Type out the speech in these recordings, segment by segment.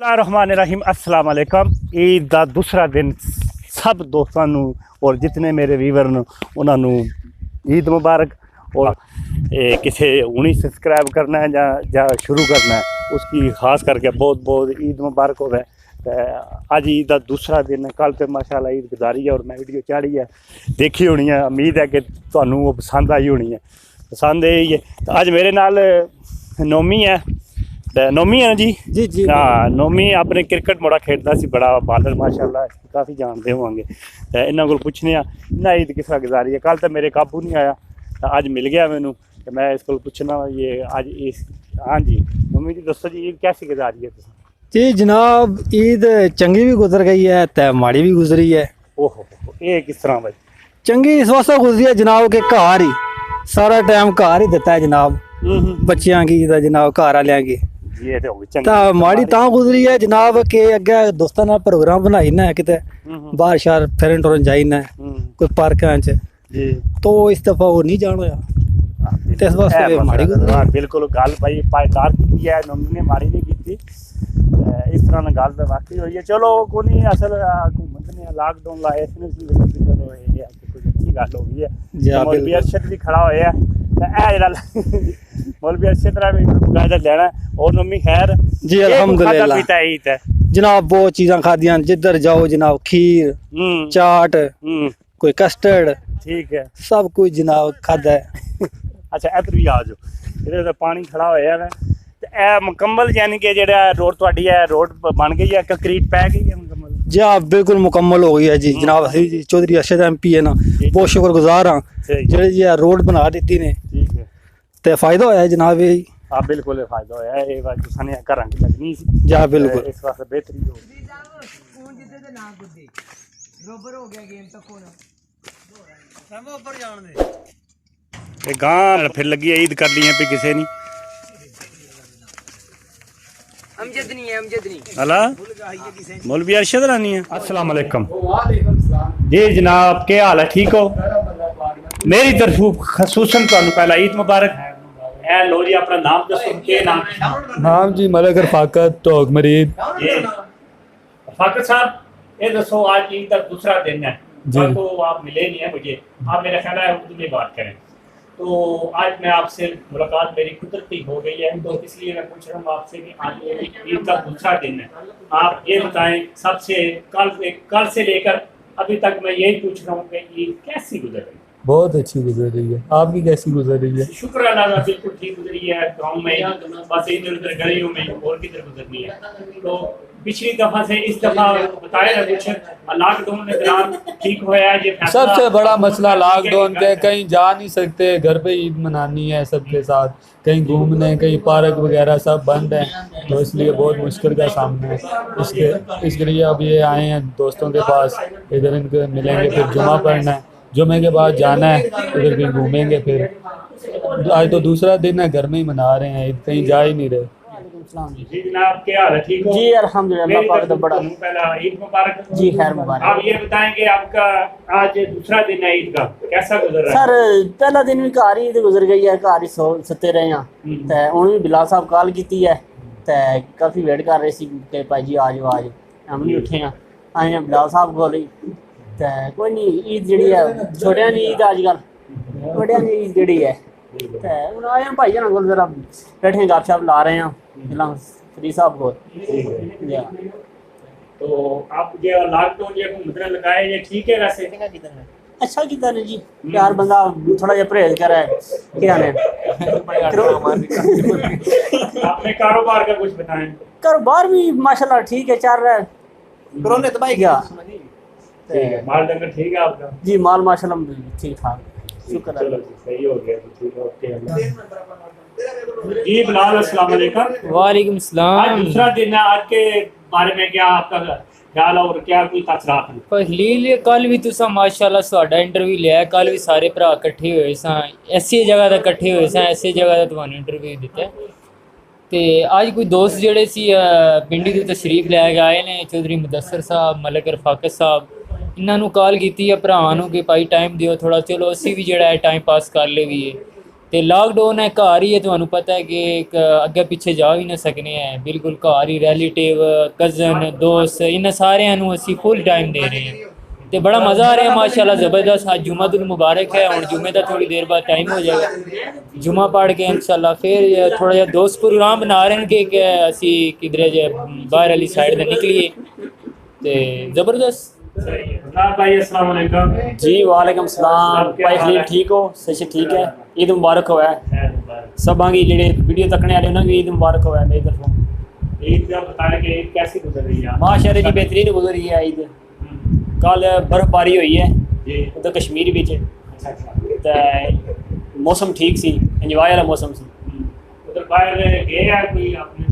रहमान अस्सलाम वालेकुम। ईद का दूसरा दिन सब दोस्तों और जितने मेरे वीवर ने उन्होंने ईद मुबारक। और किसी हुणी सब्सक्राइब करना है या शुरू करना है उसकी खास करके बहुत बहुत ईद मुबारक हो गए। अज ईद का दूसरा दिन है। कल तो माशाल्लाह ईद गुजारी है और मैं वीडियो चाढ़ी है, देखी होनी है। उम्मीद है कि तुहानू वो पसंद आई होनी है। पसंद यही है। तो अज मेरे नाल नोमी है। नोमी है जी जी जी हाँ, नोमी अपने क्रिकेट मुड़ा खेलता सी, बड़ा बालर माशाल्लाह, काफ़ी जानते होंगे। तो इन्हों को पूछने इन्हें ईद किस तरह गुजारी है। कल तो मेरे काबू नहीं आया, तो अज मिल गया मैनू, तो मैं इसको पूछना ये अज इस। हाँ जी नोमी जी दसो जी ईद कैसी गुजारी है तुसीं? जी जनाब, ईद चंगी भी गुजर गई है तो माड़ी भी गुजरी है। ओहो ये किस तरह भाई? चंगी इस वास्ते गुजरी है जनाब के घर ही सारा टाइम घर ही दिता है जनाब, बच्चियां की तो जनाब घर वालियां की। ये तो होगी चंगी। तो माड़ी तां गुजरी है जनाब के अगे दोस्तों नाल प्रोग्राम बनाई ना किते बाहर शहर फिरन टुरन जाई ना कोई पार्कां च, जी तो इस दफा वो नहीं जान होया। ते इस वास्ते माड़ी गुजरी है। बिल्कुल गल भाई पायदार की है, नोमी ने माड़ी नहीं की। इस तरह गल तो वाकई हुई है। चलो कोई नहीं, असल घूमत ने लॉकडाउन लाए इसने, चलो ये कोई अच्छी गल हो गई है। मौलवी अरशद भी खड़ा होया मौलवी अरशद ने भी बकायदा लेना। और नोमी खैर जी अल्हम्दुलिल्लाह जनाब, बहुत चीज़ां खादियां जिधर जाओ जनाब, खीर चाट कोई कस्टर्ड, ठीक है सब कुछ जनाब खादा है। अच्छा इधर भी आ जाओ, इधर पानी खड़ा होया है। ते ए मुकम्मल यानी कि जेड़ा रोड तुहाडी है, रोड बन गई है, कंक्रीट पै गई है मुकम्मल? जी हाँ बिल्कुल मुकम्मल हो गई है जी जनाब। जी चौधरी अरशद MP है ना, बहुत शुक्रगुजार हाँ जेड़े जी रोड बना दी ने, ठीक है ते फायदा होया है जनाब। ये हाँ बिल्कुल फायदा होया है। ये बात तुसाने घरां च लगनी सी जी बिल्कुल, इस वास्ते बेहतरी हो गई। गां फिर लगी है ईद कर ली है पे किसी नहीं अला मौलवी अरशद रानी है। अस्सलाम वालेकुम जी जनाब, क्या हाल है? ठीक हो? मेरी तरफों खसूसन तुहानू पहला ईद मुबारक। ए लो जी अपना नाम दसो, के नाम? नाम जी मलक रफाकत तो मरीद जी फाकत साहब, ये दसो आज ईद का दूसरा दिन है जी। तो आप मिले नहीं है मुझे, आप मेरा ख्याल है उर्दू में बात करें। तो आज मैं आपसे मुलाकात मेरी कुदरती हो गई है, तो इसलिए मैं पूछ रहा हूँ आपसे कि आज ईद का दूसरा दिन है। आप ये बताएं सबसे कल से लेकर अभी तक मैं यही पूछ रहा हूँ कि ईद कैसी गुजर रही है? बहुत अच्छी गुजर रही है। आपकी कैसी गुजर रही है? शुक्र अल्लाह का बिल्कुल ठीक गुजरी है। गाँव में बस इधर उधर गलियों में और किधर गुजरनी है। तो पिछली दफा से इस दफा बताया ना कुछ लॉकडाउन के दौरान ठीक होया है ये फैसला? सबसे बड़ा मसला लॉकडाउन का, कहीं जा नहीं सकते, घर पे ईद मनानी है सबके साथ, कहीं घूमने कहीं पार्क वगैरह सब बंद है, तो इसलिए बहुत मुश्किल का सामना है। इसके लिए अब ये आए हैं दोस्तों के पास, इधर इनके मिलेंगे, फिर जुमा पढ़ना है, जुमे के बाद जाना है उधर कहीं घूमेंगे। फिर आज तो दूसरा दिन है, घर में ही मना रहे हैं, कहीं जा ही नहीं रहे। जी जनाब, क्या हाल है? ठीक हो? जी अल्हम्दुलिल्लाह पाक दा बड़ा पहला ईद मुबारक जी खैर मुबारक। आप ये बताएंगे आपका आज दूसरा दिन है ईद का, कैसा गुजर रहा है? सर पहला दिन भी घर ही गुजर गई है, घर ही सुते रहे हैं। ते हुण भी बिलाल साहब कॉल की है, ते काफ़ी वेट कर रहे सी कि भाई जी आ जाओ आ जाओ, हम नहीं उठे हैं, आए हैं बिलाल साहब को। ते कोई नहीं, ईद जी है छोटिया दी ईद अजकल, बड़िया दी ईद जी है। ते हुण आए हैं भाई को जरा बैठे गपशप ला रहे हैं फिलहाल फ्री साहब को। तो आप ये लॉकडाउन ये घूमने लगाए ये ठीक है वैसे? अच्छा किया ने जी, यार बंदा थोड़ा जिहा परहेज करे क्या ने। अपने कारोबार का कुछ बताएं। कारोबार भी माशाल्लाह ठीक है, चल रहा है। कोरोना तो भाई गया माल डंगर ठीक है आपका? जी माल माशाल्लाह ठीक ठाक, शुक्र चलो जी, सही हो गया तो ठीक है, ओके। जी बिलाल अस्सलाम वालेकुम। वालेकुम आज सलाम। दूसरा दिन है, आज के बारे में क्या आपका ख्याल और क्या कोई तसरात है? पहली कल भी तुसा माशाल्लाह साडा इंटरव्यू लिया, कल भी सारे भरा इकट्ठे होए सा, ऐसी जगह दा इकट्ठे होए सा, ऐसी जगह दा तुहानू इंटरव्यू दिता। ते आज कोई दोस्त जेड़े सी पिंडी दी तशरीफ लै के आए ने, चौधरी मुदस्सर साहब, मलक रफाकत साहब, इन्हों कॉल की है भरावां नूं कि भाई टाइम दिओ थोड़ा, चलो असी भी जेड़ा है टाइम पास कर ले भी है। ਤੇ ਲਾਕਡਾਊਨ ਹੈ, ਘਰ ਹੀ ਹੈ, ਤੁਹਾਨੂੰ ਪਤਾ ਹੈ ਕਿ ਇੱਕ ਅੱਗੇ ਪਿੱਛੇ ਜਾ ਵੀ ਨਾ ਸਕਨੇ ਹੈ, ਬਿਲਕੁਲ ਘਰ ਹੀ ਰਿਲੇਟਿਵ ਕਜ਼ਨ ਦੋਸਤ ਇਹਨਾਂ ਸਾਰਿਆਂ ਨੂੰ ਅਸੀਂ ਫੁੱਲ ਟਾਈਮ ਦੇ ਰਹੇ ਹਾਂ ਤੇ ਬੜਾ ਮਜ਼ਾ ਆ ਰਿਹਾ ਮਾਸ਼ਾਅੱਲਾ ਜ਼ਬਰਦस्त। ਅੱਜ जुम्मतुल मुबारक है, ਹੁਣ जुम्मे ਦਾ थोड़ी देर बाद टाइम हो जाएगा, जुम्मा पढ़ के इंशाल्लाह फिर थोड़ा ਜਿਹਾ ਦੋਸਤ ਪ੍ਰੋਗਰਾਮ ਬਣਾ ਰਹੇ ਨੇ ਕਿ ਅਸੀਂ ਕਿਧਰੇ ਜੇ ਬਾਹਰ ਵਾਲੀ ਸਾਈਡ ਤੇ ਨਿਕਲੀਏ ਤੇ ਜ਼ਬਰਦस्त। भाई अस्सलाम वालेकुम जी वालेकुम सलाम भाई खलील ठीक हो? सही ठीक है, ईद मुबारक होवे सबा की जेडे वीडियो तकने वाले उन्हें भी ईद मुबारक होवे मेरी तरफों। ईद का बताने के ईद कैसी गुजर रही है? माशाअल्लाह जी बेहतरीन गुजर रही है ईद। कल बर्फबारी हुई है उधर कश्मीर विच ते मौसम ठीक सी, इंजॉय वाला मौसम सी। उधर बाहर गए हैं कोई आपने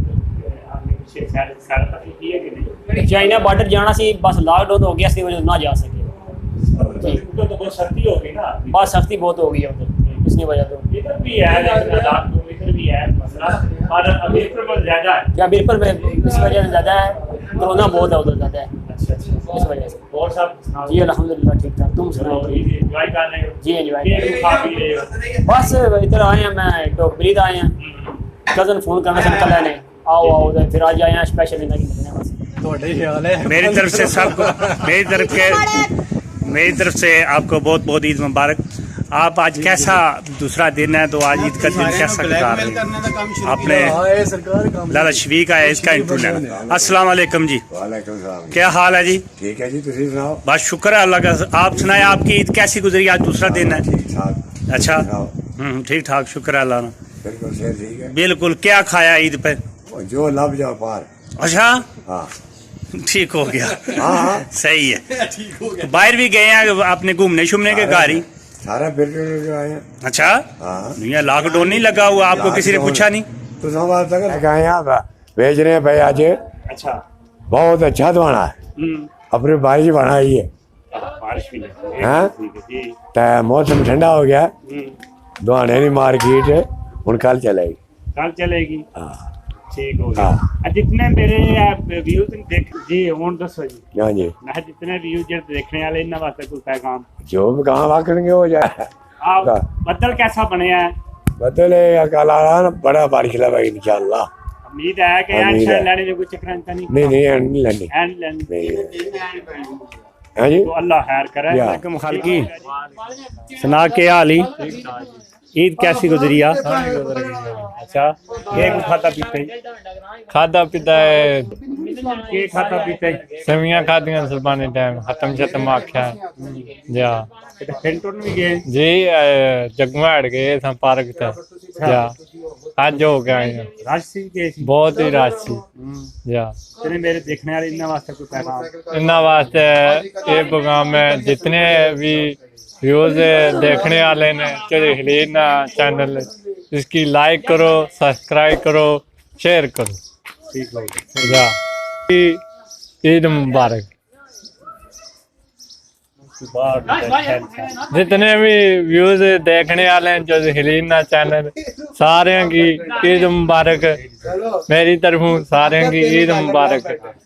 पीछे सैर की है कि नहीं? चाइना बॉर्डर जाना सी, बस लॉकडाउन हो गया सी वजह ना जा सके। उधर तो बहुत सख्ती हो गई ना, बस सख्ती बहुत हो गई है उधर, इसकी वजह तो इधर भी है लॉकडाउन, इधर भी है मसला, और अभी पर बहुत ज्यादा है। या बिल्कुल इस वजह से ज़्यादा है, कोरोना बहुत है उधर ज़्यादा है अच्छा अच्छा, इस वजह से। और सब जी अल्हम्दुलिल्लाह ठीक ठाक, तुम सुनाओ? एंजॉय कर रहे हो? जी एंजॉय ये खा पी रहे हो? बस इधर आए हैं, मैं टोकरी आए हैं, कज़न फ़ोन करना से निकल आए, आओ आओ उधर, फिर आज आए हैं स्पेशल इधर की बस। मेरी तरफ से सबको मेरी तरफ से आपको बहुत बहुत ईद मुबारक। आप आज कैसा दूसरा दिन है, तो आज ईद का दिन कैसा गुजार रहे हैं? आपने लाला शफीक आया इसका इंटरव्यू लेना। अस्सलाम वालेकुम जी। वालेकुम सलाम। क्या हाल है जी? ठीक है जी, तुम सुनाओ? बस शुक्र है अल्लाह का। आप सुनाए आपकी ईद कैसी गुजरी? आज दूसरा दिन है। ठीक ठाक। अच्छा सुनाओ? ठीक ठाक, शुक्र है अल्लाह ना। बिल्कुल सही, ठीक है। बिल्कुल। क्या खाया ईद पे? जो लब जाओ पार। अच्छा हाँ ठीक हो गया। हाँ हाँ सही है। बाहर भी गए हैं आपने घूमने शूमने के घर ही? सारा बिल्कुल आए हैं। अच्छा हाँ नहीं, लॉकडाउन नहीं लगा हुआ, आपको किसी ने पूछा नहीं? तो समाज तक आए यहाँ भेज रहे हैं भाई आज। अच्छा बहुत अच्छा दवाना है, अपनी बारिश बनाई है। बारिश भी नहीं। हाँ जी। तो मौसम ठंडा हो गया, दवाने नहीं मार्केट हूँ कल चलेगी। कल चलेगी। हाँ ठीक हो गया। जितने मेरे व्यूज देख जी हुन दसो जी। हाँ जी, मैं जितने व्यूज देखने वाले इन्हां वास्ते कोई पैगाम? जो भी कहाँ वाकड़ेंगे हो जाए। आप बदल कैसा बनया है? बदले कल आ रहा ना, बड़ा बारिश लगा इंशाल्लाह। उम्मीद है कि उम्मीद एक्शन है। लेने में कोई चक्कर नहीं? नहीं लेनी। हैंड लेने नहीं। हाँ जी, तो अल्लाह खैर करे। या। वालेकुम खालकी सुना के हाली ईद कैसी गुजरी आ? अच्छा केक खाता पीते खादा पीता है, केक खाता पीते सवियां खादियां सुल्तानी टाइम खत्म शत्म आख्या जा फिल्टन भी गए जी। जगमाड़ गए थे पार्क ते जा, आज हो गया है, रश सी गए सी? बहुत ही रश सी जा। तेरे मेरे देखने वाले इन्हां वास्ते कोई पैगाम? इन्ना वास्ते ये प्रोग्राम है, जितने भी व्यूज देखने वाले ने चले खलीना चैनल, इसकी लाइक करो, सब्सक्राइब करो, शेयर करो। ठीक हो जा ईद मुबारक। जितने भी व्यूज देखने वाले हैं जो खलीना चैनल, सारे की ईद मुबारक। मेरी तरफों सारे की ईद मुबारक।